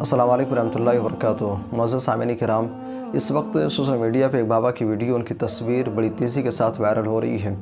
अस्सलाम वालेकुम रहमतुल्लाहि व बरकातुहू। मुअज़्ज़ज़ सामिईन किराम, इस वक्त सोशल मीडिया पे एक बाबा की वीडियो, उनकी तस्वीर बड़ी तेज़ी के साथ वायरल हो रही है,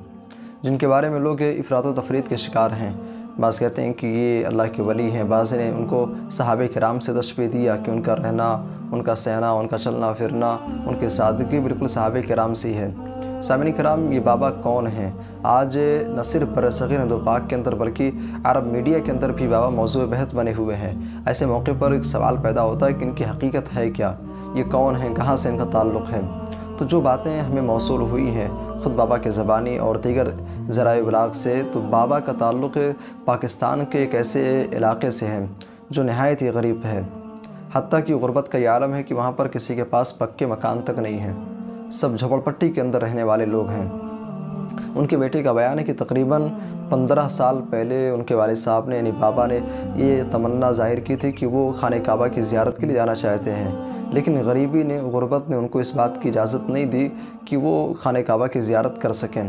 जिनके बारे में लोग इफ़रात व तफ़रीत के शिकार हैं। बाज़ कहते हैं कि ये अल्लाह के वली हैं, बाज़ ने उनको सहाबे किराम से तशबीह दिया कि उनका रहना, उनका सहना, उनका चलना फिरना, उनकी सादगी बिल्कुल सहाबे किराम सी है। सामिईन किराम, ये बाबा कौन हैं? आज न सिर्फ बरसग़ीर हिंद पाक के अंदर बल्कि अरब मीडिया के अंदर भी बाबा मौज़ूए बहस बने हुए हैं। ऐसे मौके पर एक सवाल पैदा होता है कि इनकी हकीकत है क्या, ये कौन हैं, कहाँ से इनका ताल्लुक़ है। तो जो बातें हमें मौसूल हुई हैं ख़ुद बाबा के ज़बानी और दीगर ज़राए इबलाग़ से, तो बाबा का ताल्लुक़ पाकिस्तान के एक ऐसे इलाक़े से है जो नहायत ही गरीब है। हत्ता कि गुरबत का ये आलम है कि वहाँ पर किसी के पास पक्के मकान तक नहीं है, सब झोपड़पट्टी के अंदर रहने वाले लोग हैं। उनके बेटे का बयान है कि तकरीबन 15 साल पहले उनके वालिद साहब ने यानी बाबा ने ये तमन्ना ज़ाहिर की थी कि वो खाने काबा की ज़ियारत के लिए जाना चाहते हैं, लेकिन गरीबी ने, गुरबत ने उनको इस बात की इजाज़त नहीं दी कि वो खाने काबा की ज़ियारत कर सकें।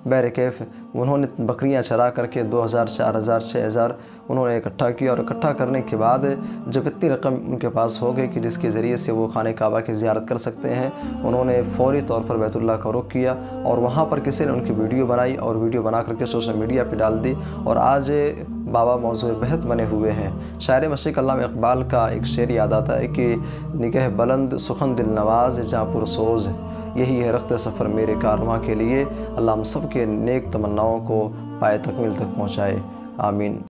बहरकैफ़ उन्होंने बकरियां चरा करके 2000, 4000, 6000 उन्होंने इकट्ठा किया, और इकट्ठा करने के बाद जब इतनी रकम उनके पास हो गई कि जिसके ज़रिए से वो खाने काबा की ज़ियारत कर सकते हैं, उन्होंने फ़ौरी तौर पर बैतुल्लाह का रुख किया और वहाँ पर किसी ने उनकी वीडियो बनाई और वीडियो बना करके सोशल मीडिया पर डाल दी, और आज बाबा मौज़ूए बहस बने हुए हैं। शायर मशरिक़ अल्लामा इक़बाल का एक शेर याद आता है कि निगाह बुलंद सुखन दिल नवाज़ जहाँ पुरसोज़, यही है रख्त सफ़र मेरे कारवां के लिए। अल्लाह हम सब के नेक तमन्नाओं को पाए तकमील तक पहुँचाए, आमीन।